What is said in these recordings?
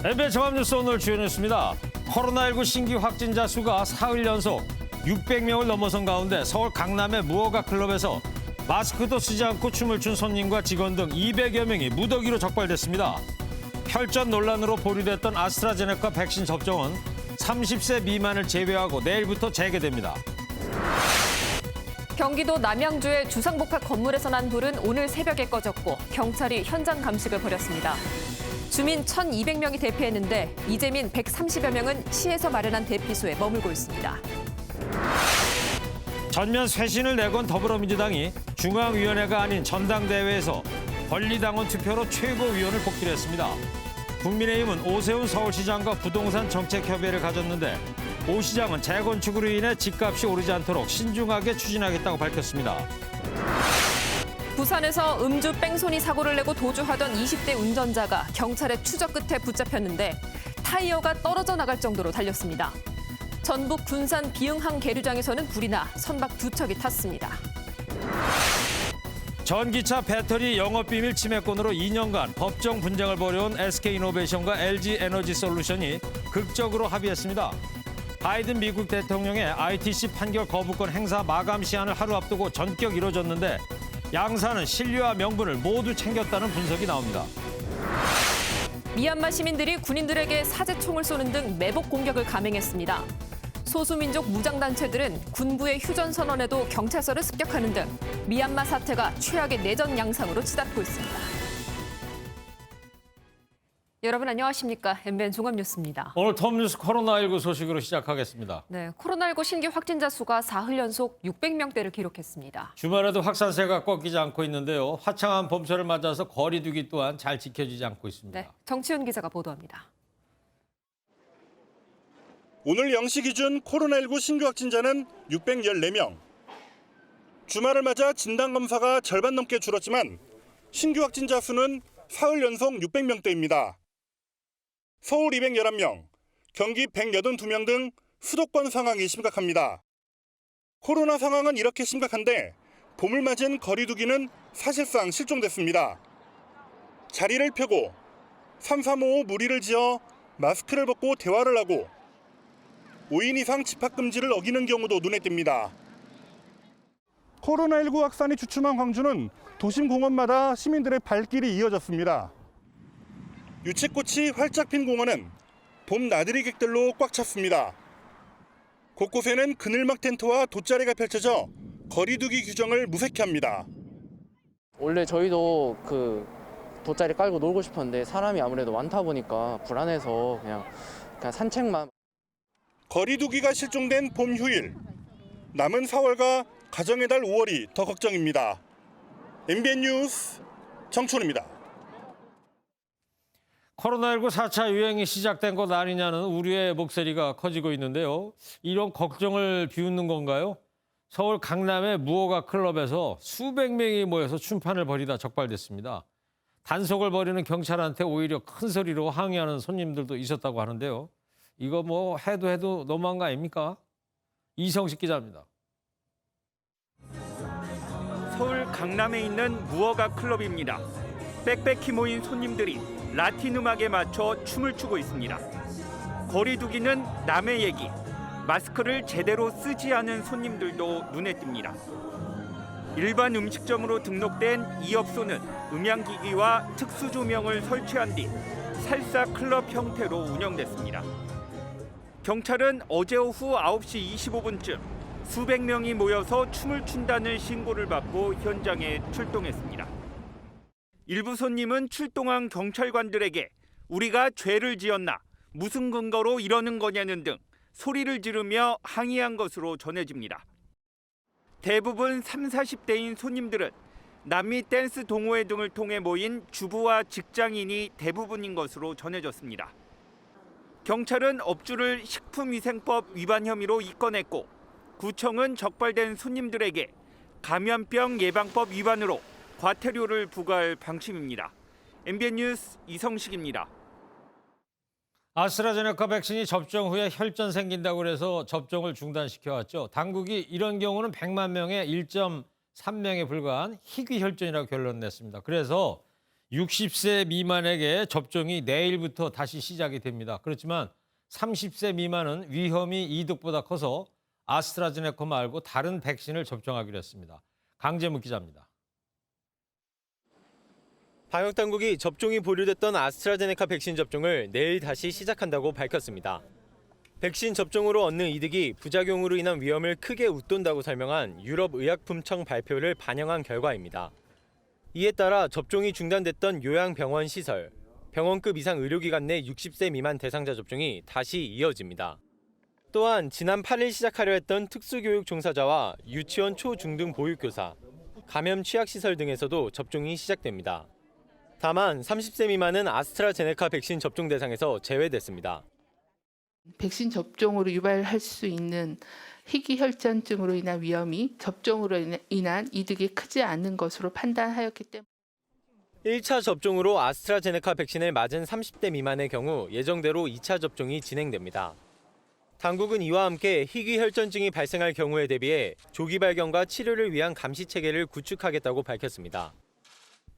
MBN 종합뉴스 오늘 주요 뉴스입니다. 코로나19 신규 확진자 수가 사흘 연속 600명을 넘어선 가운데 서울 강남의 무허가 클럽에서 마스크도 쓰지 않고 춤을 춘 손님과 직원 등 200여 명이 무더기로 적발됐습니다. 혈전 논란으로 보류됐던 아스트라제네카 백신 접종은 30세 미만을 제외하고 내일부터 재개됩니다. 경기도 남양주의 주상복합 건물에서 난 불은 오늘 새벽에 꺼졌고 경찰이 현장 감식을 벌였습니다. 주민 1,200명이 대피했는데 이재민 130여 명은 시에서 마련한 대피소에 머물고 있습니다. 전면 쇄신을 내건 더불어민주당이 중앙위원회가 아닌 전당대회에서 권리당원 투표로 최고위원을 뽑기로 했습니다. 국민의힘은 오세훈 서울시장과 부동산 정책협의회를 가졌는데 오 시장은 재건축으로 인해 집값이 오르지 않도록 신중하게 추진하겠다고 밝혔습니다. 부산에서 음주 뺑소니 사고를 내고 도주하던 20대 운전자가 경찰의 추적 끝에 붙잡혔는데 타이어가 떨어져 나갈 정도로 달렸습니다. 전북 군산 비응항 계류장에서는 불이 나 선박 2척이 탔습니다. 전기차 배터리 영업비밀 침해건으로 2년간 법정 분쟁을 벌여온 SK이노베이션과 LG에너지솔루션이 극적으로 합의했습니다. 바이든 미국 대통령의 ITC 판결 거부권 행사 마감 시한을 하루 앞두고 전격 이뤄졌는데 양사는 신뢰와 명분을 모두 챙겼다는 분석이 나옵니다. 미얀마 시민들이 군인들에게 사제총을 쏘는 등 매복 공격을 감행했습니다. 소수민족 무장단체들은 군부의 휴전 선언에도 경찰서를 습격하는 등 미얀마 사태가 최악의 내전 양상으로 치닫고 있습니다. 여러분 안녕하십니까? MBN 종합뉴스입니다. 오늘 톱뉴스 코로나19 소식으로 시작하겠습니다. 네, 코로나19 신규 확진자 수가 사흘 연속 600명대를 기록했습니다. 주말에도 확산세가 꺾이지 않고 있는데요. 화창한 봄철을 맞아서 거리 두기 또한 잘 지켜지지 않고 있습니다. 네, 정치훈 기자가 보도합니다. 오늘 0시 기준 코로나19 신규 확진자는 614명. 주말을 맞아 진단검사가 절반 넘게 줄었지만 신규 확진자 수는 사흘 연속 600명대입니다. 서울 211명, 경기 182명 등 수도권 상황이 심각합니다. 코로나 상황은 이렇게 심각한데 봄을 맞은 거리 두기는 사실상 실종됐습니다. 자리를 펴고 3355 무리를 지어 마스크를 벗고 대화를 하고 5인 이상 집합 금지를 어기는 경우도 눈에 띕니다. 코로나19 확산이 주춤한 광주는 도심 공원마다 시민들의 발길이 이어졌습니다. 유채꽃이 활짝 핀 공원은 봄 나들이 객들로 꽉 찼습니다. 곳곳에는 그늘막 텐트와 돗자리가 펼쳐져 거리두기 규정을 무색해 합니다. 원래 저희도 그 돗자리 깔고 놀고 싶었는데 사람이 아무래도 많다 보니까 불안해서 그냥 산책만. 거리두기가 실종된 봄 휴일. 남은 4월과 가정의 달 5월이 더 걱정입니다. MBN 뉴스 정춘우입니다. 코로나19 4차 유행이 시작된 것 아니냐는 우려의 목소리가 커지고 있는데요. 이런 걱정을 비웃는 건가요? 서울 강남의 무허가 클럽에서 수백 명이 모여서 춤판을 벌이다 적발됐습니다. 단속을 벌이는 경찰한테 오히려 큰 소리로 항의하는 손님들도 있었다고 하는데요. 이거 뭐 해도 너무한 거 아닙니까? 이성식 기자입니다. 서울 강남에 있는 무허가 클럽입니다. 빽빽히 모인 손님들이 라틴 음악에 맞춰 춤을 추고 있습니다. 거리 두기는 남의 얘기, 마스크를 제대로 쓰지 않은 손님들도 눈에 띕니다. 일반 음식점으로 등록된 이 업소는 음향기기와 특수 조명을 설치한 뒤 살사 클럽 형태로 운영됐습니다. 경찰은 어제 오후 9시 25분쯤 수백 명이 모여서 춤을 춘다는 신고를 받고 현장에 출동했습니다. 일부 손님은 출동한 경찰관들에게 우리가 죄를 지었나, 무슨 근거로 이러는 거냐는 등 소리를 지르며 항의한 것으로 전해집니다. 대부분 30, 40대인 손님들은 남미 댄스 동호회 등을 통해 모인 주부와 직장인이 대부분인 것으로 전해졌습니다. 경찰은 업주를 식품위생법 위반 혐의로 입건했고 구청은 적발된 손님들에게 감염병 예방법 위반으로 과태료를 부과할 방침입니다. MBN 뉴스 이성식입니다. 아스트라제네카 백신이 접종 후에 혈전 생긴다고 해서 접종을 중단시켜왔죠. 당국이 이런 경우는 100만 명에 1.3명에 불과한 희귀 혈전이라고 결론 냈습니다. 그래서 60세 미만에게 접종이 내일부터 다시 시작이 됩니다. 그렇지만 30세 미만은 위험이 이득보다 커서 아스트라제네카 말고 다른 백신을 접종하기로 했습니다. 강재묵 기자입니다. 방역당국이 접종이 보류됐던 아스트라제네카 백신 접종을 내일 다시 시작한다고 밝혔습니다. 백신 접종으로 얻는 이득이 부작용으로 인한 위험을 크게 웃돈다고 설명한 유럽의약품청 발표를 반영한 결과입니다. 이에 따라 접종이 중단됐던 요양병원 시설, 병원급 이상 의료기관 내 60세 미만 대상자 접종이 다시 이어집니다. 또한 지난 8일 시작하려 했던 특수교육 종사자와 유치원 초중등 보육교사, 감염 취약시설 등에서도 접종이 시작됩니다. 다만 30세 미만은 아스트라제네카 백신 접종 대상에서 제외됐습니다. 백신 접종으로 유발할 수 있는 희귀혈전증으로 인한 위험이 접종으로 인한 이득이 크지 않은 것으로 판단하였기 때문에 1차 접종으로 아스트라제네카 백신을 맞은 30대 미만의 경우 예정대로 2차 접종이 진행됩니다. 당국은 이와 함께 희귀혈전증이 발생할 경우에 대비해 조기 발견과 치료를 위한 감시 체계를 구축하겠다고 밝혔습니다.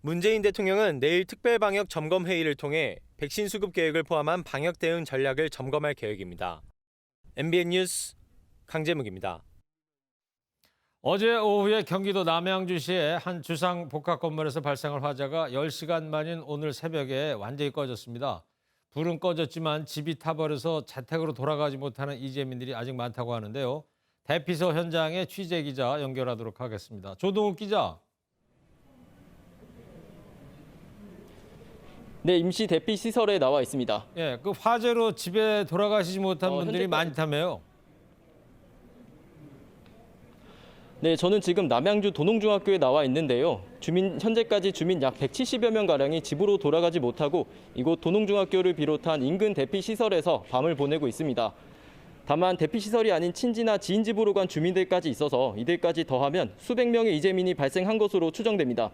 문재인 대통령은 내일 특별방역 점검회의를 통해 백신 수급 계획을 포함한 방역 대응 전략을 점검할 계획입니다. MBN 뉴스 강재묵입니다. 어제 오후에 경기도 남양주시의 한 주상 복합 건물에서 발생한 화재가 10시간 만인 오늘 새벽에 완전히 꺼졌습니다. 불은 꺼졌지만 집이 타버려서 자택으로 돌아가지 못하는 이재민들이 아직 많다고 하는데요. 대피소 현장에 취재 기자 연결하도록 하겠습니다. 조동욱 기자. 네, 임시 대피 시설에 나와 있습니다. 예, 그 화재로 집에 돌아가시지 못한 분들이 많다며요. 네, 저는 지금 남양주 도농중학교에 나와 있는데요. 현재까지 주민 약 170여 명 가량이 집으로 돌아가지 못하고 이곳 도농중학교를 비롯한 인근 대피 시설에서 밤을 보내고 있습니다. 다만 대피 시설이 아닌 친지나 지인 집으로 간 주민들까지 있어서 이들까지 더하면 수백 명의 이재민이 발생한 것으로 추정됩니다.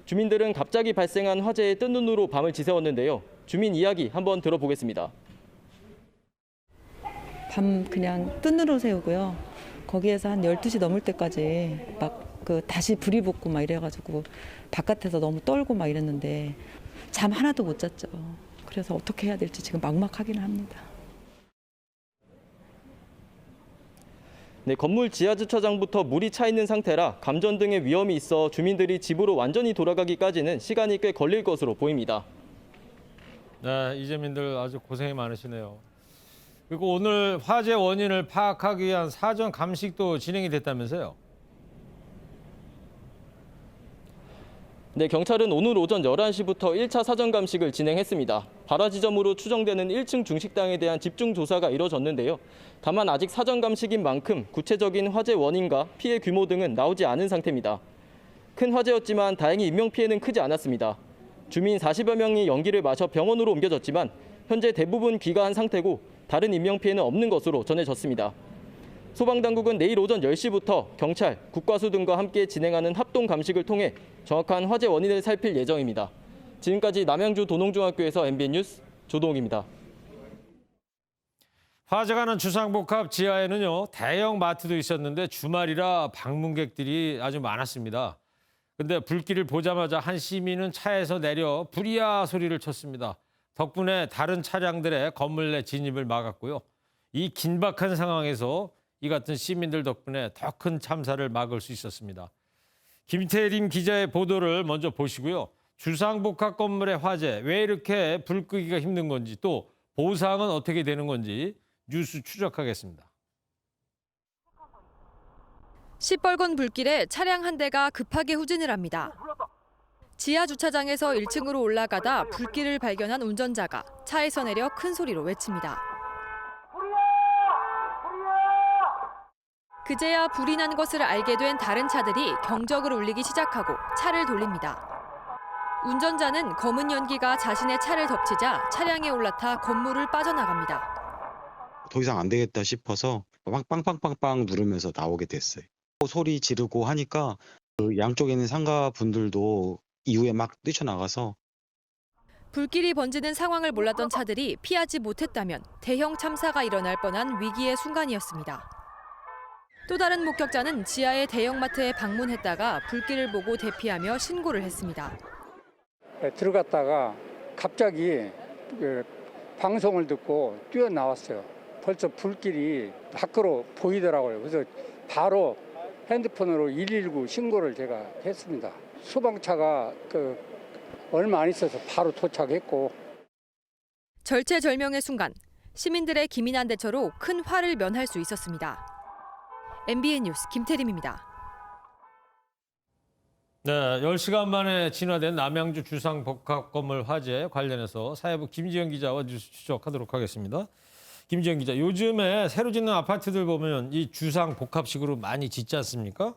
주민들은 갑자기 발생한 화재에 뜬 눈으로 밤을 지새웠는데요. 주민 이야기 한번 들어보겠습니다. 밤 그냥 뜬 눈으로 새우고요. 거기에서 한 12시 넘을 때까지 막 다시 불이 붙고 막 이래가지고 바깥에서 너무 떨고 막 이랬는데 잠 하나도 못 잤죠. 그래서 어떻게 해야 될지 지금 막막하기는 합니다. 네, 건물 지하 주차장부터 물이 차 있는 상태라 감전 등의 위험이 있어 주민들이 집으로 완전히 돌아가기까지는 시간이 꽤 걸릴 것으로 보입니다. 네, 이재민들 아주 고생이 많으시네요. 그리고 오늘 화재 원인을 파악하기 위한 사전 감식도 진행이 됐다면서요? 네, 경찰은 오늘 오전 11시부터 1차 사전 감식을 진행했습니다. 발화 지점으로 추정되는 1층 중식당에 대한 집중 조사가 이뤄졌는데요. 다만 아직 사전 감식인 만큼 구체적인 화재 원인과 피해 규모 등은 나오지 않은 상태입니다. 큰 화재였지만 다행히 인명피해는 크지 않았습니다. 주민 40여 명이 연기를 마셔 병원으로 옮겨졌지만 현재 대부분 귀가한 상태고 다른 인명피해는 없는 것으로 전해졌습니다. 소방당국은 내일 오전 10시부터 경찰, 국과수 등과 함께 진행하는 합동 감식을 통해 정확한 화재 원인을 살필 예정입니다. 지금까지 남양주 도농중학교에서 MBN 뉴스 조동욱입니다. 화재가 난 주상복합 지하에는요, 대형 마트도 있었는데 주말이라 방문객들이 아주 많았습니다. 근데 불길을 보자마자 한 시민은 차에서 내려 불이야 소리를 쳤습니다. 덕분에 다른 차량들의 건물 내 진입을 막았고요. 이 긴박한 상황에서 이 같은 시민들 덕분에 더 큰 참사를 막을 수 있었습니다. 김태림 기자의 보도를 먼저 보시고요. 주상복합 건물의 화재, 왜 이렇게 불 끄기가 힘든 건지, 또 보상은 어떻게 되는 건지 뉴스 추적하겠습니다. 시뻘건 불길에 차량 한 대가 급하게 후진을 합니다. 지하 주차장에서 1층으로 올라가다 불길을 발견한 운전자가 차에서 내려 큰 소리로 외칩니다. 그제야 불이 난 것을 알게 된 다른 차들이 경적을 울리기 시작하고 차를 돌립니다. 운전자는 검은 연기가 자신의 차를 덮치자 차량에 올라타 건물을 빠져나갑니다. 더 이상 안 되겠다 싶어서 빵빵빵빵빵 누르면서 나오게 됐어요. 소리 지르고 하니까 그 양쪽에 있는 상가분들도 이후에 막 뛰쳐나가서 불길이 번지는 상황을 몰랐던 차들이 피하지 못했다면 대형 참사가 일어날 뻔한 위기의 순간이었습니다. 또 다른 목격자는 지하의 대형마트에 방문했다가 불길을 보고 대피하며 신고를 했습니다. 들어갔다가 갑자기 방송을 듣고 뛰어나왔어요. 벌써 불길이 밖으로 보이더라고요. 그래서 바로 핸드폰으로 119 신고를 제가 했습니다. 소방차가 얼마 안 있어서 바로 도착했고. 절체절명의 순간 시민들의 기민한 대처로 큰 화를 면할 수 있었습니다. MBN 뉴스 김태림입니다. 네, 10시간 만에 진화된 남양주 주상복합 건물 화재 관련해서 사회부 김지영 기자와 뉴스 추적하도록 하겠습니다. 김지영 기자, 요즘에 새로 짓는 아파트들 보면 이 주상복합식으로 많이 짓지 않습니까?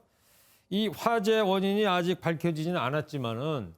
이 화재 원인이 아직 밝혀지지는 않았지만은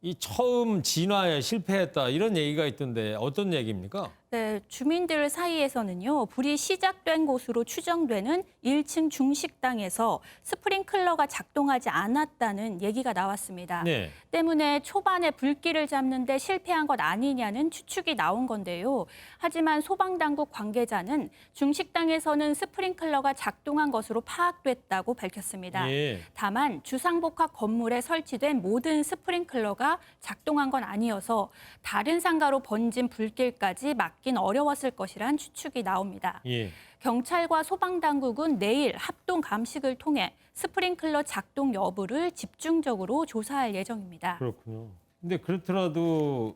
이 처음 진화에 실패했다 이런 얘기가 있던데 어떤 얘기입니까? 네, 주민들 사이에서는요, 불이 시작된 곳으로 추정되는 1층 중식당에서 스프링클러가 작동하지 않았다는 얘기가 나왔습니다. 네. 때문에 초반에 불길을 잡는 데 실패한 것 아니냐는 추측이 나온 건데요. 하지만 소방당국 관계자는 중식당에서는 스프링클러가 작동한 것으로 파악됐다고 밝혔습니다. 예. 다만 주상복합 건물에 설치된 모든 스프링클러가 작동한 건 아니어서 다른 상가로 번진 불길까지 막긴 어려웠을 것이란 추측이 나옵니다. 예. 경찰과 소방당국은 내일 합동 감식을 통해 스프링클러 작동 여부를 집중적으로 조사할 예정입니다. 그렇군요. 근데 그렇더라도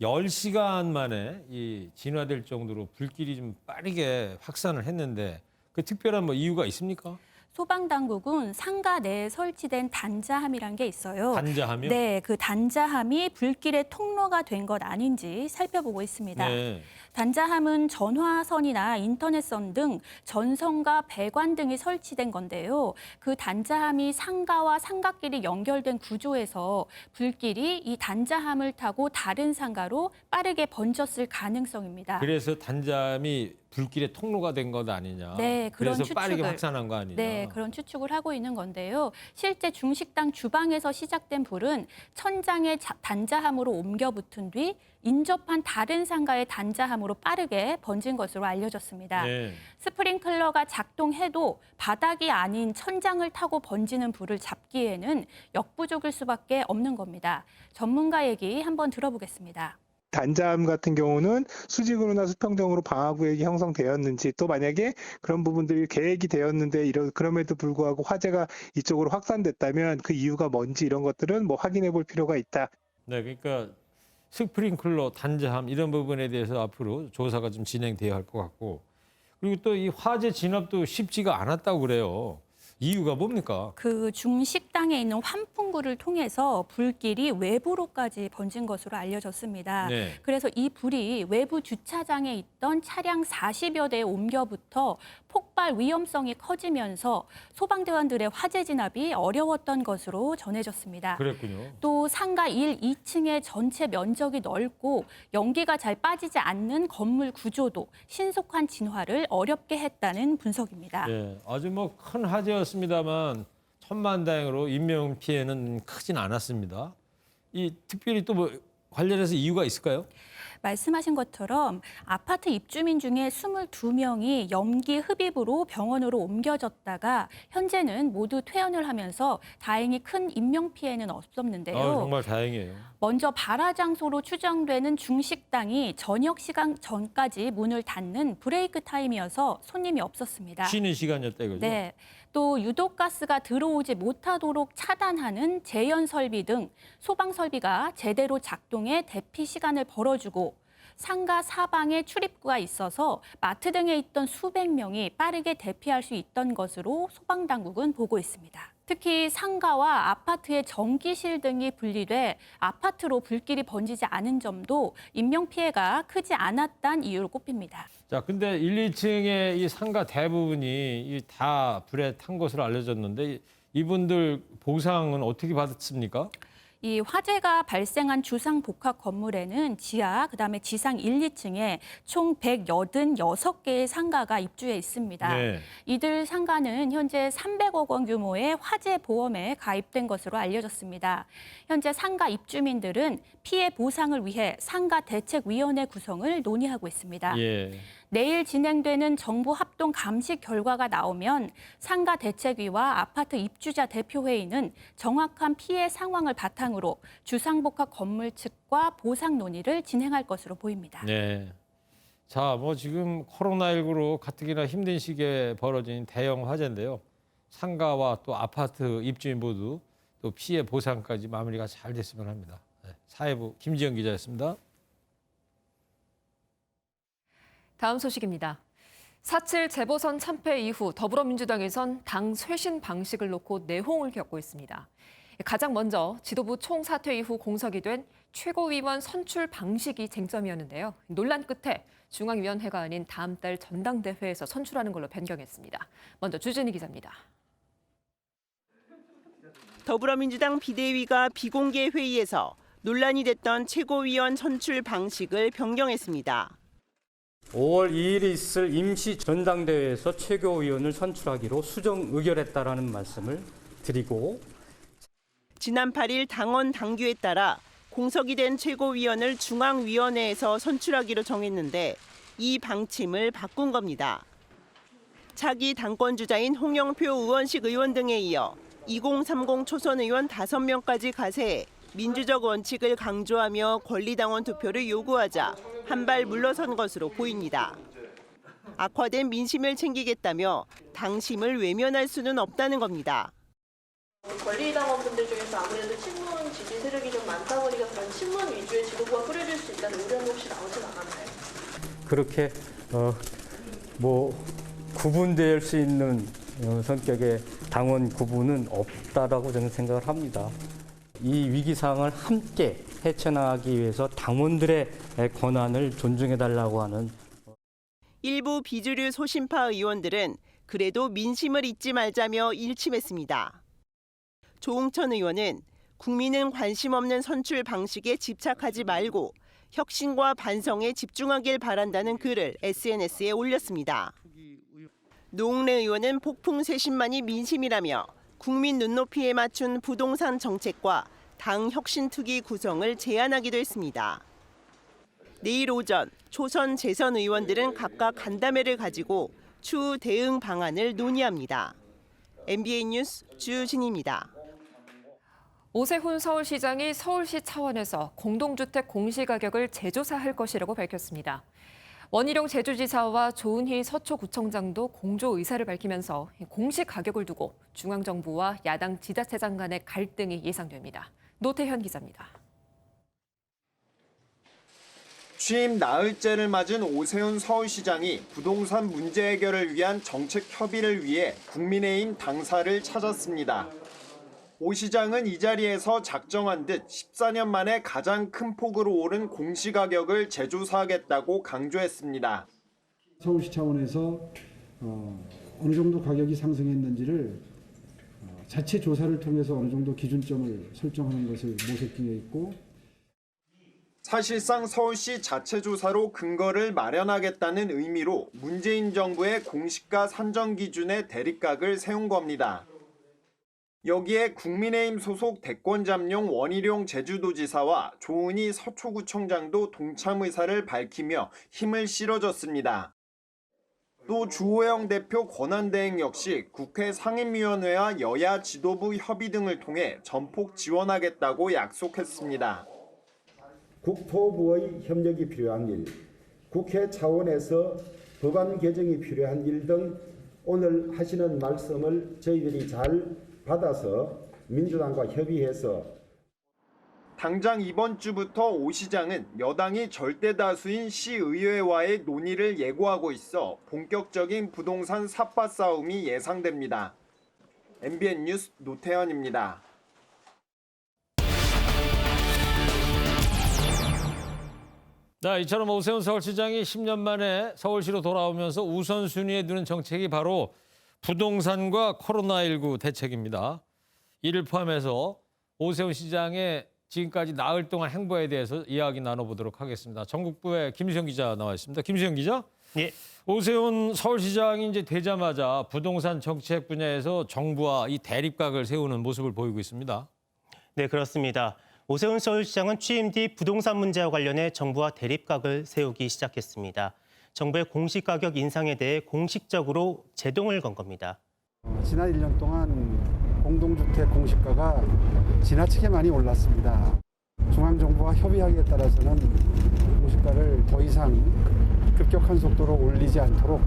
10시간 만에 이 진화될 정도로 불길이 좀 빠르게 확산을 했는데 그 특별한 뭐 이유가 있습니까? 소방당국은 상가 내에 설치된 단자함이란 게 있어요. 단자함이요? 네, 그 단자함이 불길의 통로가 된 것 아닌지 살펴보고 있습니다. 네. 단자함은 전화선이나 인터넷선 등 전선과 배관 등이 설치된 건데요. 그 단자함이 상가와 상가끼리 연결된 구조에서 불길이 이 단자함을 타고 다른 상가로 빠르게 번졌을 가능성입니다. 그래서 단자함이 불길의 통로가 된 것 아니냐. 네, 그런 그래서 빠르게 추측을. 확산한 거 아니냐. 네, 그런 추측을 하고 있는 건데요. 실제 중식당 주방에서 시작된 불은 천장의 단자함으로 옮겨 붙은 뒤 인접한 다른 상가의 단자함으로 빠르게 번진 것으로 알려졌습니다. 네. 스프링클러가 작동해도 바닥이 아닌 천장을 타고 번지는 불을 잡기에는 역부족일 수밖에 없는 겁니다. 전문가 얘기 한번 들어보겠습니다. 단자함 같은 경우는 수직으로나 수평적으로 방화구역이 형성되었는지, 또 만약에 그런 부분들이 계획이 되었는데 그럼에도 불구하고 화재가 이쪽으로 확산됐다면 그 이유가 뭔지 이런 것들은 뭐 확인해 볼 필요가 있다. 네, 그러니까 스프링클러, 단자함 이런 부분에 대해서 앞으로 조사가 좀 진행돼야 할 것 같고, 그리고 또 이 화재 진압도 쉽지가 않았다고 그래요. 이유가 뭡니까? 그 중식당에 있는 환풍구를 통해서 불길이 외부로까지 번진 것으로 알려졌습니다. 네. 그래서 이 불이 외부 주차장에 있던 차량 40여 대에 옮겨붙어 폭발 위험성이 커지면서 소방대원들의 화재 진압이 어려웠던 것으로 전해졌습니다. 그랬군요. 또 상가 1, 2층의 전체 면적이 넓고 연기가 잘 빠지지 않는 건물 구조도 신속한 진화를 어렵게 했다는 분석입니다. 예, 아주 뭐 큰 화재였습니다만 천만다행으로 인명 피해는 크진 않았습니다. 이 특별히 또 뭐 관련해서 이유가 있을까요? 말씀하신 것처럼 아파트 입주민 중에 22명이 염기 흡입으로 병원으로 옮겨졌다가 현재는 모두 퇴원을 하면서 다행히 큰 인명 피해는 없었는데요. 정말 다행이에요. 먼저 발화 장소로 추정되는 중식당이 저녁 시간 전까지 문을 닫는 브레이크 타임이어서 손님이 없었습니다. 쉬는 시간이었다 이거죠? 네. 또 유독가스가 들어오지 못하도록 차단하는 제연 설비 등 소방 설비가 제대로 작동해 대피 시간을 벌어주고 상가 사방에 출입구가 있어서 마트 등에 있던 수백 명이 빠르게 대피할 수 있던 것으로 소방당국은 보고 있습니다. 특히 상가와 아파트의 전기실 등이 분리돼 아파트로 불길이 번지지 않은 점도 인명피해가 크지 않았다는 이유로 꼽힙니다. 자, 근데 1, 2층의 이 상가 대부분이 다 불에 탄 것으로 알려졌는데 이분들 보상은 어떻게 받았습니까? 이 화재가 발생한 주상 복합 건물에는 지하, 그다음에 지상 1, 2층에 총 186개의 상가가 입주해 있습니다. 네. 이들 상가는 현재 300억 원 규모의 화재 보험에 가입된 것으로 알려졌습니다. 현재 상가 입주민들은 피해 보상을 위해 상가 대책위원회 구성을 논의하고 있습니다. 예. 내일 진행되는 정부 합동 감식 결과가 나오면 상가 대책위와 아파트 입주자 대표회의는 정확한 피해 상황을 바탕으로 대상으로 주상복합 건물 측과 보상 논의를 진행할 것으로 보입니다. 네. 자, 뭐 지금 코로나19로 가뜩이나 힘든 시기에 벌어진 대형 화재인데요. 상가와 또 아파트 입주민 모두 또 피해 보상까지 마무리가 잘 됐으면 합니다. 네. 사회부 김지영 기자였습니다. 다음 소식입니다. 4.7 재보선 참패 이후 더불어민주당에선 당 쇄신 방식을 놓고 내홍을 겪고 있습니다. 가장 먼저 지도부 총사퇴 이후 공석이 된 최고위원 선출 방식이 쟁점이었는데요. 논란 끝에 중앙위원회가 아닌 다음 달 전당대회에서 선출하는 걸로 변경했습니다. 먼저 주진희 기자입니다. 더불어민주당 비대위가 비공개 회의에서 논란이 됐던 최고위원 선출 방식을 변경했습니다. 5월 2일에 있을 임시 전당대회에서 최고위원을 선출하기로 수정 의결했다라는 말씀을 드리고, 지난 8일 당원 당규에 따라 공석이 된 최고위원을 중앙위원회에서 선출하기로 정했는데 이 방침을 바꾼 겁니다. 차기 당권주자인 홍영표 의원식 의원 등에 이어 2030 초선 의원 5명까지 가세해 민주적 원칙을 강조하며 권리당원 투표를 요구하자 한 발 물러선 것으로 보입니다. 악화된 민심을 챙기겠다며 당심을 외면할 수는 없다는 겁니다. 권리당원분들 중에서 아무래도 친문 지지 세력이 좀 많다 보니까 그런 친문 위주의 지도부가 꾸려질 수 있다는 우려는 혹시 나오진 않았나요? 그렇게 구분될 수 있는 성격의 당원 구분은 없다라고 저는 생각을 합니다. 이 위기 상황을 함께 헤쳐나가기 위해서 당원들의 권한을 존중해달라고 하는 일부 비주류 소신파 의원들은 그래도 민심을 잊지 말자며 일침했습니다. 조응천 의원은 국민은 관심 없는 선출 방식에 집착하지 말고 혁신과 반성에 집중하길 바란다는 글을 SNS에 올렸습니다. 노웅래 의원은 폭풍 쇄신만이 민심이라며 국민 눈높이에 맞춘 부동산 정책과 당 혁신특위 구성을 제안하기도 했습니다. 내일 오전 초선 재선 의원들은 각각 간담회를 가지고 추후 대응 방안을 논의합니다. MBN 뉴스 주진희입니다. 오세훈 서울시장이 서울시 차원에서 공동주택 공시가격을 재조사할 것이라고 밝혔습니다. 원희룡 제주지사와 조은희 서초구청장도 공조 의사를 밝히면서 공시가격을 두고 중앙정부와 야당 지자체장 간의 갈등이 예상됩니다. 노태현 기자입니다. 취임 나흘째를 맞은 오세훈 서울시장이 부동산 문제 해결을 위한 정책 협의를 위해 국민의힘 당사를 찾았습니다. 오 시장은 이 자리에서 작정한 듯 14년 만에 가장 큰 폭으로 오른 공시가격을 재조사하겠다고 강조했습니다. 서울시 차원에서 어느 정도 가격이 상승했는지를 자체 조사를 통해서 어느 정도 기준점을 설정하는 것을 모색 중에 있고, 사실상 서울시 자체 조사로 근거를 마련하겠다는 의미로 문재인 정부의 공시가 산정 기준의 대립각을 세운 겁니다. 여기에 국민의힘 소속 대권잠룡 원희룡 제주도지사와 조은희 서초구청장도 동참 의사를 밝히며 힘을 실어줬습니다. 또 주호영 대표 권한대행 역시 국회 상임위원회와 여야 지도부 협의 등을 통해 전폭 지원하겠다고 약속했습니다. 국토부의 협력이 필요한 일, 국회 차원에서 법안 개정이 필요한 일 등 오늘 하시는 말씀을 저희들이 잘 받아서 민주당과 협의해서 당장 이번 주부터 오 시장은 여당이 절대 다수인 시의회와의 논의를 예고하고 있어 본격적인 부동산 삿바 싸움이 예상됩니다. MBN 뉴스 노태현입니다. 자, 이처럼 오세훈 서울시장이 10년 만에 서울시로 돌아오면서 우선순위에 두는 정책이 바로 부동산과 코로나19 대책입니다. 이를 포함해서 오세훈 시장의 지금까지 나흘 동안 행보에 대해서 이야기 나눠보도록 하겠습니다. 전국부의 김수영 기자 나와 있습니다. 김수영 기자. 예. 오세훈 서울시장이 이제 되자마자 부동산 정책 분야에서 정부와 이 대립각을 세우는 모습을 보이고 있습니다. 네, 그렇습니다. 오세훈 서울시장은 취임 뒤 부동산 문제와 관련해 정부와 대립각을 세우기 시작했습니다. 정부의 공시가격 인상에 대해 공식적으로 제동을 건 겁니다. 지난 1년 동안 공동주택 공시가가 지나치게 많이 올랐습니다. 중앙정부와 협의하기에 따라서는 공시가를 더 이상 급격한 속도로 올리지 않도록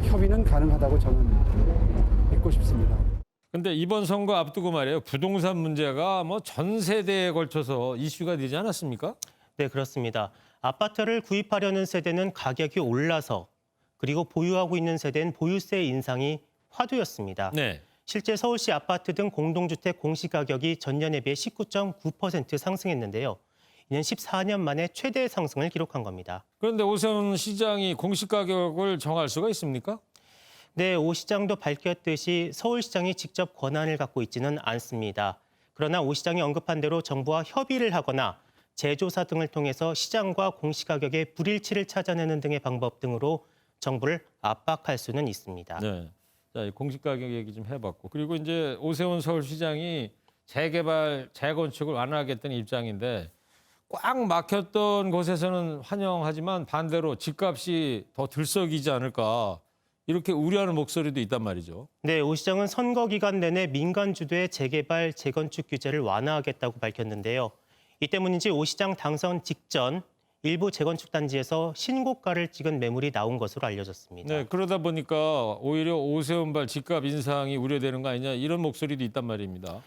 협의는 가능하다고 저는 믿고 싶습니다. 근데 이번 선거 앞두고 말이에요. 부동산 문제가 뭐 전 세대에 걸쳐서 이슈가 되지 않았습니까? 네, 그렇습니다. 아파트를 구입하려는 세대는 가격이 올라서 그리고 보유하고 있는 세대는 보유세 인상이 화두였습니다. 네. 실제 서울시 아파트 등 공동주택 공시가격이 전년에 비해 19.9% 상승했는데요. 이는 14년 만에 최대 상승을 기록한 겁니다. 그런데 오세훈 시장이 공시가격을 정할 수가 있습니까? 네, 오 시장도 밝혔듯이 서울시장이 직접 권한을 갖고 있지는 않습니다. 그러나 오 시장이 언급한 대로 정부와 협의를 하거나 재조사 등을 통해서 시장과 공시가격의 불일치를 찾아내는 등의 방법 등으로 정부를 압박할 수는 있습니다. 네. 자, 공시가격 얘기 좀 해봤고, 그리고 이제 오세훈 서울시장이 재개발, 재건축을 완화하겠다는 입장인데 꽉 막혔던 곳에서는 환영하지만 반대로 집값이 더 들썩이지 않을까 이렇게 우려하는 목소리도 있단 말이죠. 네, 오 시장은 선거 기간 내내 민간 주도의 재개발, 재건축 규제를 완화하겠다고 밝혔는데요. 이 때문인지 오 시장 당선 직전 일부 재건축 단지에서 신고가를 찍은 매물이 나온 것으로 알려졌습니다. 네, 그러다 보니까 오히려 오세훈발 집값 인상이 우려되는 거 아니냐 이런 목소리도 있단 말입니다.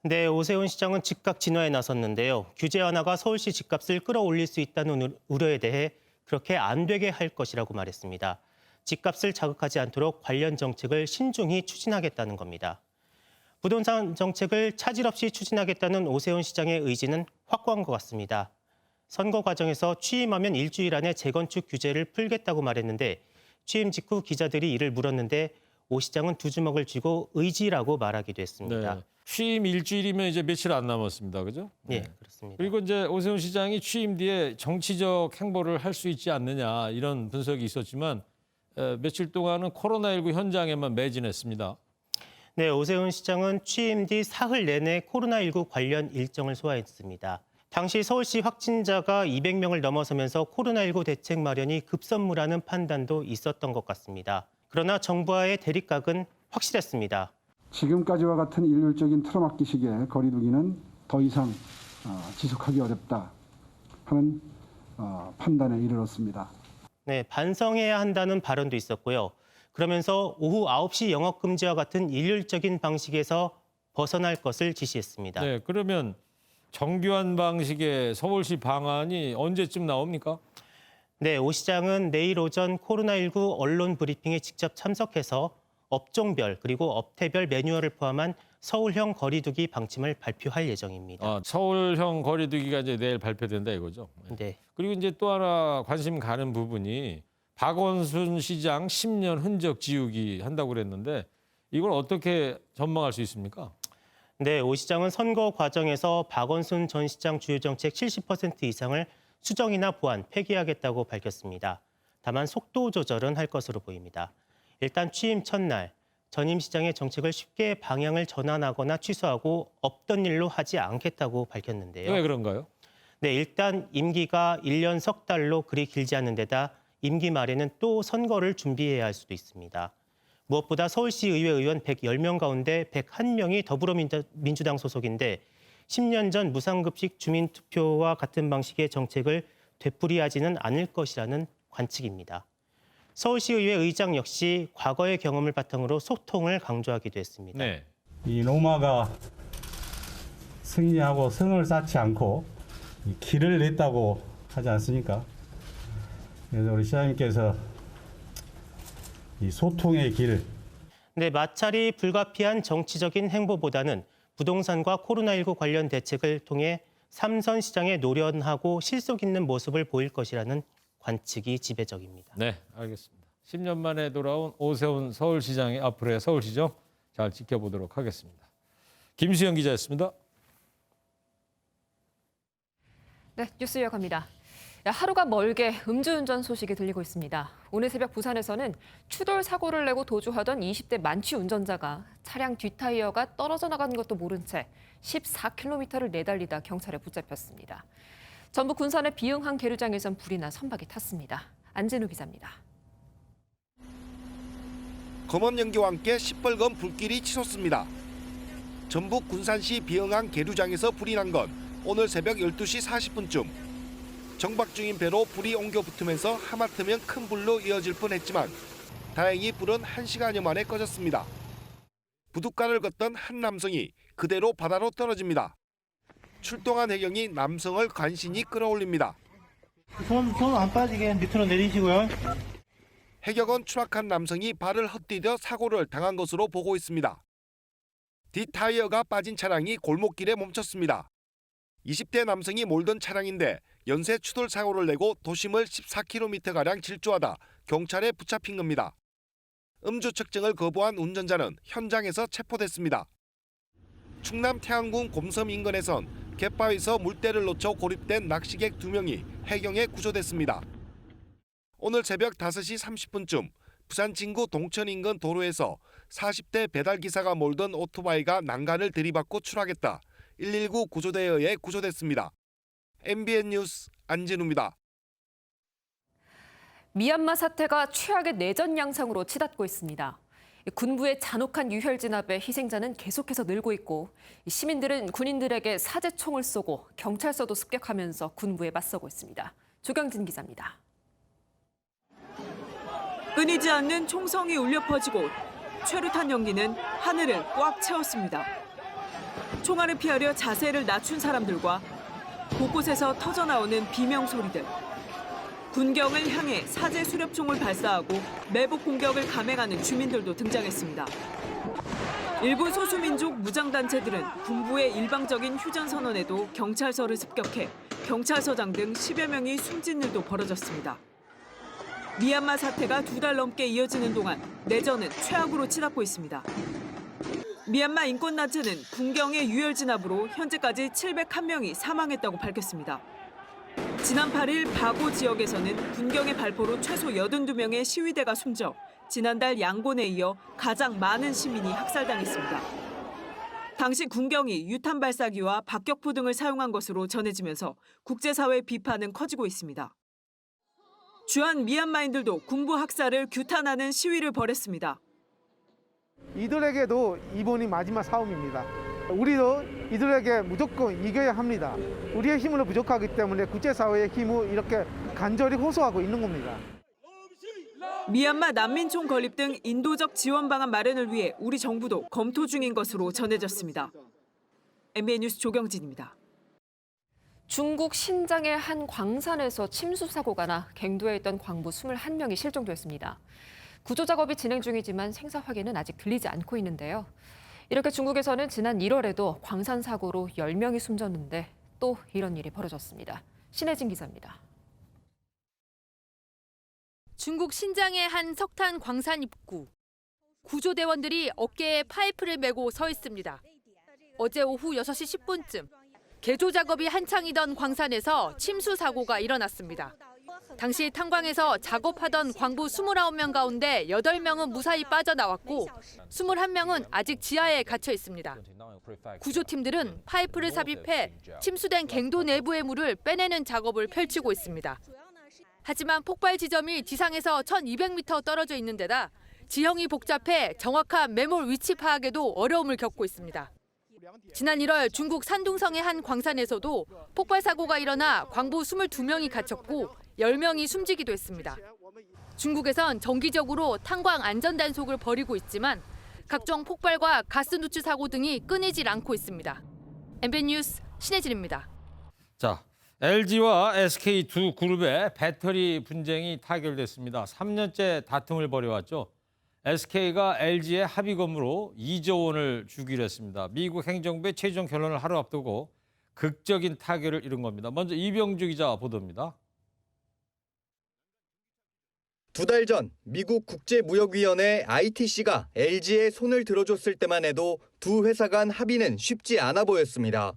네, 오세훈 시장은 즉각 진화에 나섰는데요. 규제 완화가 서울시 집값을 끌어올릴 수 있다는 우려에 대해 그렇게 안 되게 할 것이라고 말했습니다. 집값을 자극하지 않도록 관련 정책을 신중히 추진하겠다는 겁니다. 부동산 정책을 차질 없이 추진하겠다는 오세훈 시장의 의지는 확고한 것 같습니다. 선거 과정에서 취임하면 일주일 안에 재건축 규제를 풀겠다고 말했는데 취임 직후 기자들이 이를 물었는데 오 시장은 두 주먹을 쥐고 의지라고 말하기도 했습니다. 네. 취임 일주일이면 이제 며칠 안 남았습니다. 그죠? 네, 그렇습니다. 그리고 이제 오세훈 시장이 취임 뒤에 정치적 행보를 할 수 있지 않느냐 이런 분석이 있었지만 며칠 동안은 코로나19 현장에만 매진했습니다. 네, 오세훈 시장은 취임 뒤 사흘 내내 코로나19 관련 일정을 소화했습니다. 당시 서울시 확진자가 200명을 넘어서면서 코로나19 대책 마련이 급선무라는 판단도 있었던 것 같습니다. 그러나 정부와의 대립각은 확실했습니다. 지금까지와 같은 일률적인 틀어막기식의 거리두기는 더 이상 지속하기 어렵다 하는 판단에 이르렀습니다. 네, 반성해야 한다는 발언도 있었고요. 그러면서 오후 9시 영업금지와 같은 일률적인 방식에서 벗어날 것을 지시했습니다. 네, 그러면 정교한 방식의 서울시 방안이 언제쯤 나옵니까? 네, 오 시장은 내일 오전 코로나19 언론 브리핑에 직접 참석해서 업종별 그리고 업태별 매뉴얼을 포함한 서울형 거리두기 방침을 발표할 예정입니다. 아, 서울형 거리두기가 이제 내일 발표된다 이거죠. 네. 그리고 이제 또 하나 관심 가는 부분이 박원순 시장 10년 흔적 지우기 한다고 그랬는데 이걸 어떻게 전망할 수 있습니까? 네, 오 시장은 선거 과정에서 박원순 전 시장 주요 정책 70% 이상을 수정이나 보완, 폐기하겠다고 밝혔습니다. 다만 속도 조절은 할 것으로 보입니다. 일단 취임 첫날 전임 시장의 정책을 쉽게 방향을 전환하거나 취소하고 없던 일로 하지 않겠다고 밝혔는데요. 왜 그런가요? 네, 일단 임기가 1년 석 달로 그리 길지 않은 데다 임기 말에는 또 선거를 준비해야 할 수도 있습니다. 무엇보다 서울시 의회 의원 110명 가운데 101명이 더불어민주당 소속인데 10년 전 무상급식 주민투표와 같은 방식의 정책을 되풀이하지는 않을 것이라는 관측입니다. 서울시의회 의장 역시 과거의 경험을 바탕으로 소통을 강조하기도 했습니다. 네. 이 로마가 승리하고 성을 쌓지 않고 길을 냈다고 하지 않습니까? 그래서 우리 시장님께서 이 소통의 길. 네, 마찰이 불가피한 정치적인 행보보다는 부동산과 코로나19 관련 대책을 통해 삼선 시장의 노련하고 실속 있는 모습을 보일 것이라는 관측이 지배적입니다. 네, 알겠습니다. 10년 만에 돌아온 오세훈 서울시장의 앞으로의 서울시정 잘 지켜보도록 하겠습니다. 김수영 기자였습니다. 네, 뉴스 이어갑니다. 하루가 멀게 음주운전 소식이 들리고 있습니다. 오늘 새벽 부산에서는 추돌 사고를 내고 도주하던 20대 만취 운전자가 차량 뒷타이어가 떨어져 나간 것도 모른 채 14km를 내달리다 경찰에 붙잡혔습니다. 전북 군산의 비흥항 계류장에선 불이 나 선박이 탔습니다. 안진우 기자입니다. 검은 연기와 함께 시뻘건 불길이 치솟습니다. 전북 군산시 비흥항 계류장에서 불이 난 건 오늘 새벽 12시 40분쯤. 정박 중인 배로 불이 옮겨 붙으면서 하마터면 큰 불로 이어질 뻔했지만 다행히 불은 1시간여 만에 꺼졌습니다. 부둣가를 걷던 한 남성이 그대로 바다로 떨어집니다. 출동한 해경이 남성을 간신히 끌어올립니다. 손 안 빠지게 밑으로 내리시고요. 해경은 추락한 남성이 발을 헛디뎌 사고를 당한 것으로 보고 있습니다. 뒷타이어가 빠진 차량이 골목길에 멈췄습니다. 20대 남성이 몰던 차량인데 연쇄 추돌 사고를 내고 도심을 14km가량 질주하다 경찰에 붙잡힌 겁니다. 음주 측정을 거부한 운전자는 현장에서 체포됐습니다. 충남 태안군 곰섬 인근에선 갯바위에서 물때를 놓쳐 고립된 낚시객 2명이 해경에 구조됐습니다. 오늘 새벽 5시 30분쯤 부산 진구 동천 인근 도로에서 40대 배달기사가 몰던 오토바이가 난간을 들이받고 추락했다. 119 구조대에 의해 구조됐습니다. MBN 뉴스 안진우입니다. 미얀마 사태가 최악의 내전 양상으로 치닫고 있습니다. 군부의 잔혹한 유혈 진압에 희생자는 계속해서 늘고 있고 시민들은 군인들에게 사제총을 쏘고 경찰서도 습격하면서 군부에 맞서고 있습니다. 조경진 기자입니다. 끊이지 않는 총성이 울려 퍼지고 최루탄 연기는 하늘을 꽉 채웠습니다. 총알을 피하려 자세를 낮춘 사람들과 곳곳에서 터져나오는 비명 소리들. 군경을 향해 사제 수렵총을 발사하고 매복 공격을 감행하는 주민들도 등장했습니다. 일부 소수민족 무장단체들은 군부의 일방적인 휴전선언에도 경찰서를 습격해 경찰서장 등 10여 명이 숨진 일도 벌어졌습니다. 미얀마 사태가 2달 넘게 이어지는 동안 내전은 최악으로 치닫고 있습니다. 미얀마 인권단체는 군경의 유혈 진압으로 현재까지 701명이 사망했다고 밝혔습니다. 지난 8일 바고 지역에서는 군경의 발포로 최소 82명의 시위대가 숨져 지난달 양곤에 이어 가장 많은 시민이 학살당했습니다. 당시 군경이 유탄 발사기와 박격포 등을 사용한 것으로 전해지면서 국제사회 비판은 커지고 있습니다. 주한 미얀마인들도 군부 학살을 규탄하는 시위를 벌였습니다. 이들에게도 이번이 마지막 싸움입니다. 우리도 이들에게 무조건 이겨야 합니다. 우리의 힘으로 부족하기 때문에 국제사회의 힘을 이렇게 간절히 호소하고 있는 겁니다. 미얀마 난민총 건립 등 인도적 지원 방안 마련을 위해 우리 정부도 검토 중인 것으로 전해졌습니다. MBN 뉴스 조경진입니다. 중국 신장의 한 광산에서 침수 사고가 나 갱도에 있던 광부 21명이 실종됐습니다. 구조 작업이 진행 중이지만 생사 확인은 아직 들리지 않고 있는데요. 이렇게 중국에서는 지난 1월에도 광산 사고로 10명이 숨졌는데 또 이런 일이 벌어졌습니다. 신혜진 기자입니다. 중국 신장의 한 석탄 광산 입구. 구조대원들이 어깨에 파이프를 메고 서 있습니다. 어제 오후 6시 10분쯤 개조 작업이 한창이던 광산에서 침수 사고가 일어났습니다. 당시 탄광에서 작업하던 광부 29명 가운데 8명은 무사히 빠져나왔고 21명은 아직 지하에 갇혀 있습니다. 구조팀들은 파이프를 삽입해 침수된 갱도 내부의 물을 빼내는 작업을 펼치고 있습니다. 하지만 폭발 지점이 지상에서 1200m 떨어져 있는 데다 지형이 복잡해 정확한 매몰 위치 파악에도 어려움을 겪고 있습니다. 지난 1월 중국 산둥성의 한 광산에서도 폭발 사고가 일어나 광부 22명이 갇혔고 10명이 숨지기도 했습니다. 중국에선 정기적으로 탄광 안전 단속을 벌이고 있지만 각종 폭발과 가스 누출 사고 등이 끊이질 않고 있습니다. MBN 뉴스 신혜진입니다. 자, LG와 SK 두 그룹의 배터리 분쟁이 타결됐습니다. 3년째 다툼을 벌여왔죠. SK가 LG의 합의금으로 2조 원을 주기로 했습니다. 미국 행정부의 최종 결론을 하루 앞두고 극적인 타결을 이룬 겁니다. 먼저 이병주 기자 보도입니다. 2달 전 미국 국제무역위원회 ITC가 LG에 손을 들어줬을 때만 해도 두 회사 간 합의는 쉽지 않아 보였습니다.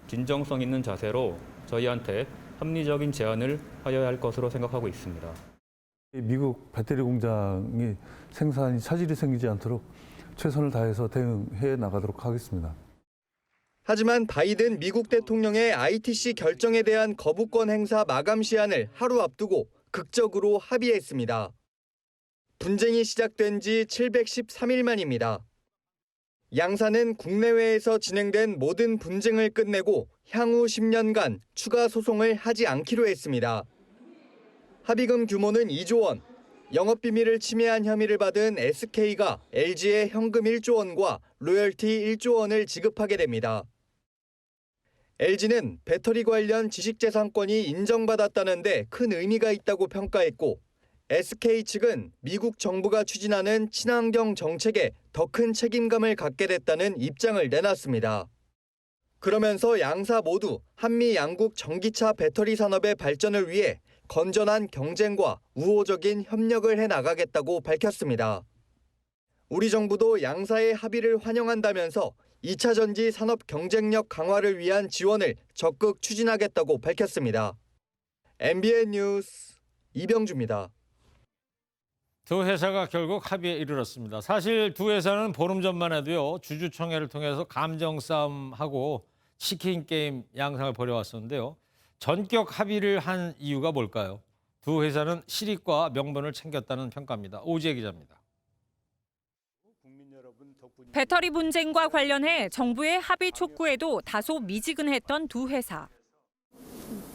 진정성 있는 자세로 저희한테 합리적인 제안을 하여야 할 것으로 생각하고 있습니다. 미국 배터리 공장이 생산이 차질이 생기지 않도록 최선을 다해서 대응해 나가도록 하겠습니다. 하지만 바이든 미국 대통령의 ITC 결정에 대한 거부권 행사 마감 시한을 하루 앞두고 극적으로 합의했습니다. 분쟁이 시작된 지 713일 만입니다. 양사는 국내외에서 진행된 모든 분쟁을 끝내고 향후 10년간 추가 소송을 하지 않기로 했습니다. 합의금 규모는 2조 원, 영업비밀을 침해한 혐의를 받은 SK가 LG에 현금 1조 원과 로열티 1조 원을 지급하게 됩니다. LG는 배터리 관련 지식재산권이 인정받았다는 데 큰 의미가 있다고 평가했고, SK 측은 미국 정부가 추진하는 친환경 정책에 더 큰 책임감을 갖게 됐다는 입장을 내놨습니다. 그러면서 양사 모두 한미 양국 전기차 배터리 산업의 발전을 위해 건전한 경쟁과 우호적인 협력을 해나가겠다고 밝혔습니다. 우리 정부도 양사의 합의를 환영한다면서 2차 전지 산업 경쟁력 강화를 위한 지원을 적극 추진하겠다고 밝혔습니다. MBN 뉴스 이병주입니다. 두 회사가 결국 합의에 이르렀습니다. 사실 두 회사는 보름 전만 해도요, 주주총회를 통해서 감정 싸움하고 치킨 게임 양상을 벌여왔었는데요. 전격 합의를 한 이유가 뭘까요? 두 회사는 실익과 명분을 챙겼다는 평가입니다. 오지혜 기자입니다. 배터리 분쟁과 관련해 정부의 합의 촉구에도 다소 미지근했던 두 회사.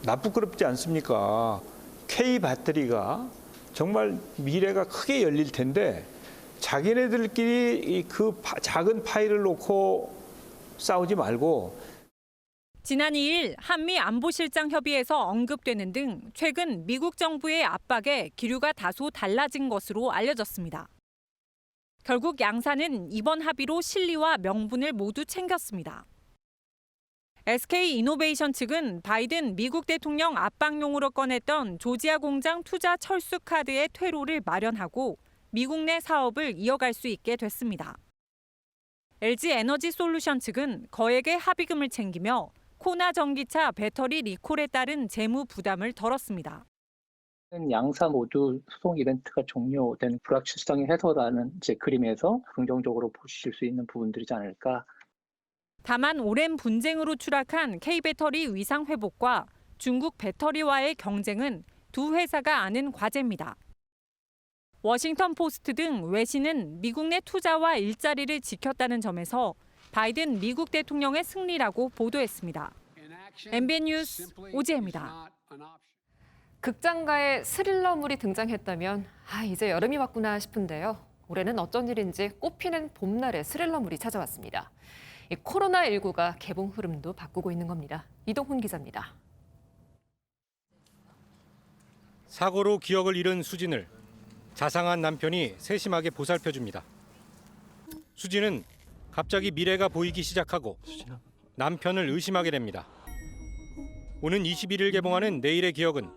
나쁘끄럽지 않습니까? K배터리가 정말 미래가 크게 열릴 텐데 자기네들끼리 그 작은 파일을 놓고 싸우지 말고. 지난 2일 한미 안보실장 협의에서 언급되는 등 최근 미국 정부의 압박에 기류가 다소 달라진 것으로 알려졌습니다. 결국 양사는 이번 합의로 실리와 명분을 모두 챙겼습니다. SK이노베이션 측은 바이든 미국 대통령 압박용으로 꺼냈던 조지아 공장 투자 철수 카드의 퇴로를 마련하고 미국 내 사업을 이어갈 수 있게 됐습니다. LG 에너지 솔루션 측은 거액의 합의금을 챙기며 코나 전기차 배터리 리콜에 따른 재무 부담을 덜었습니다. 양사 모두 소송 이벤트가 종료된 불확실성이 해소라는 그림에서 긍정적으로 보실 수 있는 부분들이지 않을까. 다만 오랜 분쟁으로 추락한 K배터리 위상 회복과 중국 배터리와의 경쟁은 두 회사가 안은 과제입니다. 워싱턴 포스트 등 외신은 미국 내 투자와 일자리를 지켰다는 점에서 바이든 미국 대통령의 승리라고 보도했습니다. MBN 뉴스 오지혜입니다. 극장가에 스릴러물이 등장했다면 이제 여름이 왔구나 싶은데요. 올해는 어쩐 일인지 꽃피는 봄날의 스릴러물이 찾아왔습니다. 이 코로나19가 개봉 흐름도 바꾸고 있는 겁니다. 이동훈 기자입니다. 사고로 기억을 잃은 수진을 자상한 남편이 세심하게 보살펴줍니다. 수진은 갑자기 미래가 보이기 시작하고 남편을 의심하게 됩니다. 오는 21일 개봉하는 내일의 기억은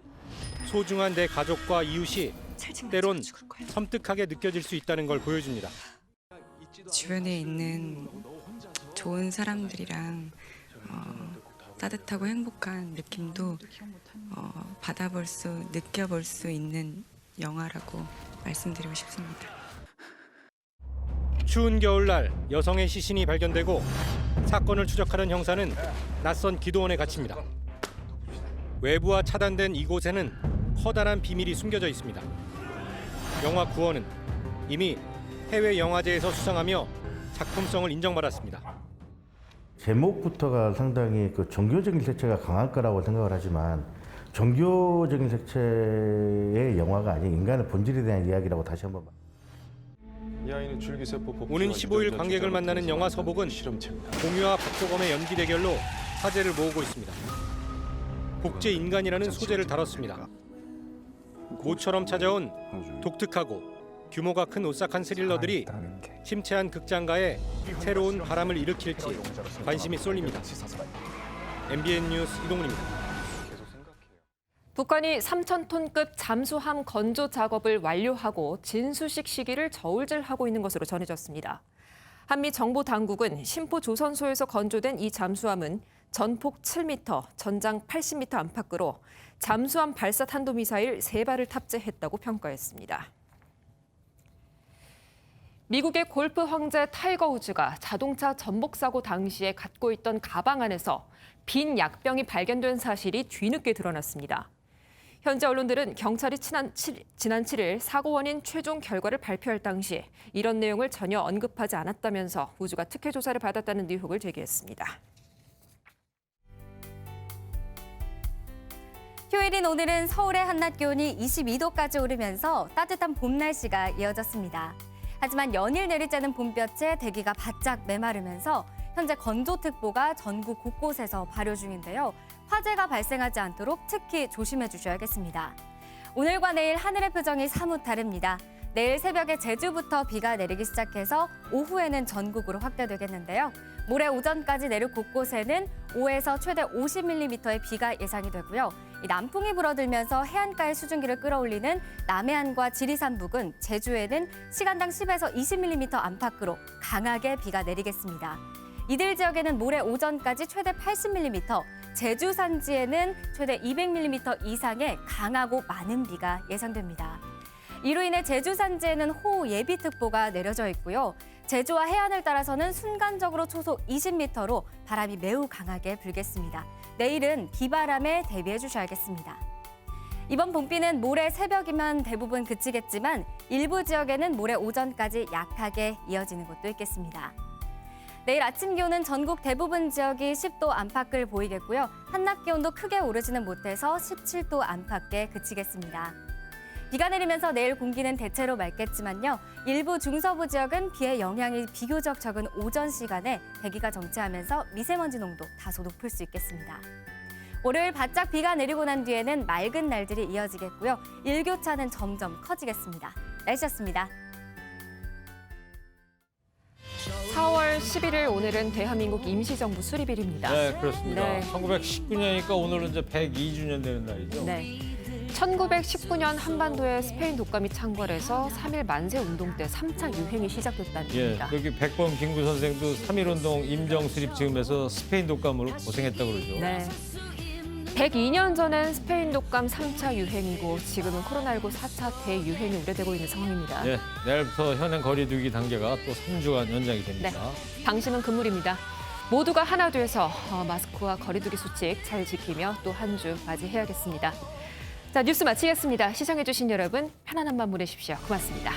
소중한 내 가족과 이웃이 때론 섬뜩하게 느껴질 수 있다는 걸 보여줍니다. 주변에 있는 좋은 사람들이랑 따뜻하고 행복한 느낌도 느껴볼 수 있는 영화라고 말씀드리고 싶습니다. 추운 겨울날 여성의 시신이 발견되고 사건을 추적하는 형사는 낯선 기도원에 갇힙니다. 외부와 차단된 이곳에는 커다란 비밀이 숨겨져 있습니다. 영화 구원은 이미 해외 영화제에서 수상하며 작품성을 인정받았습니다. 제목부터가 상당히 종교적인 색채가 강할 거라고 생각을 하지만 종교적인 색채의 영화가 아닌 인간의 본질에 대한 이야기라고 다시 한번. 오는 15일 관객을 만나는 영화 서복은 공유와 박보검의 연기 대결로 화제를 모으고 있습니다. 복제 인간이라는 소재를 다뤘습니다. 모처럼 찾아온 독특하고 규모가 큰 오싹한 스릴러들이 침체한 극장가에 새로운 바람을 일으킬지 관심이 쏠립니다. MBN 뉴스 이동훈입니다. 북한이 3,000톤급 잠수함 건조 작업을 완료하고 진수식 시기를 저울질하고 있는 것으로 전해졌습니다. 한미 정보 당국은 심포조선소에서 건조된 이 잠수함은 전폭 7m, 전장 80m 안팎으로 잠수함 발사 탄도미사일 3발을 탑재했다고 평가했습니다. 미국의 골프 황제 타이거 우즈가 자동차 전복 사고 당시에 갖고 있던 가방 안에서 빈 약병이 발견된 사실이 뒤늦게 드러났습니다. 현재 언론들은 경찰이 지난 7일 사고 원인 최종 결과를 발표할 당시 이런 내용을 전혀 언급하지 않았다면서 우주가 특혜 조사를 받았다는 의혹을 제기했습니다. 휴일인 오늘은 서울의 한낮 기온이 22도까지 오르면서 따뜻한 봄 날씨가 이어졌습니다. 하지만 연일 내리쬐는 봄볕에 대기가 바짝 메마르면서 현재 건조특보가 전국 곳곳에서 발효 중인데요. 화재가 발생하지 않도록 특히 조심해 주셔야겠습니다. 오늘과 내일 하늘의 표정이 사뭇 다릅니다. 내일 새벽에 제주부터 비가 내리기 시작해서 오후에는 전국으로 확대되겠는데요. 모레 오전까지 내륙 곳곳에는 5에서 최대 50mm의 비가 예상이 되고요. 이 남풍이 불어들면서 해안가의 수증기를 끌어올리는 남해안과 지리산 부근, 제주에는 시간당 10에서 20mm 안팎으로 강하게 비가 내리겠습니다. 이들 지역에는 모레 오전까지 최대 80mm, 제주 산지에는 최대 200mm 이상의 강하고 많은 비가 예상됩니다. 이로 인해 제주 산지에는 호우 예비특보가 내려져 있고요. 제주와 해안을 따라서는 순간적으로 초속 20m로 바람이 매우 강하게 불겠습니다. 내일은 비바람에 대비해 주셔야겠습니다. 이번 봄비는 모레 새벽이면 대부분 그치겠지만 일부 지역에는 모레 오전까지 약하게 이어지는 곳도 있겠습니다. 내일 아침 기온은 전국 대부분 지역이 10도 안팎을 보이겠고요. 한낮 기온도 크게 오르지는 못해서 17도 안팎에 그치겠습니다. 비가 내리면서 내일 공기는 대체로 맑겠지만요. 일부 중서부 지역은 비의 영향이 비교적 적은 오전 시간에 대기가 정체하면서 미세먼지 농도 다소 높을 수 있겠습니다. 월요일 바짝 비가 내리고 난 뒤에는 맑은 날들이 이어지겠고요. 일교차는 점점 커지겠습니다. 날씨였습니다. 4월 11일 오늘은 대한민국 임시정부 수립일입니다. 네, 그렇습니다. 네. 1919년이니까 오늘은 이제 102주년 되는 날이죠. 네. 1919년 한반도에 스페인 독감이 창궐해서 3.1 만세 운동 때 3차 유행이 시작됐다는 예, 겁니다. 여기 백범 김구 선생도 3.1운동 임정 수립 즈음에서 스페인 독감으로 고생했다고 그러죠. 네. 102년 전엔 스페인 독감 3차 유행이고 지금은 코로나19 4차 대유행이 우려되고 있는 상황입니다. 예, 내일부터 현행 거리두기 단계가 또 3주간 연장이 됩니다. 네. 방심은 금물입니다. 모두가 하나 돼서 마스크와 거리두기 수칙 잘 지키며 또 한 주 맞이해야겠습니다. 자, 뉴스 마치겠습니다. 시청해주신 여러분 편안한 밤 보내십시오. 고맙습니다.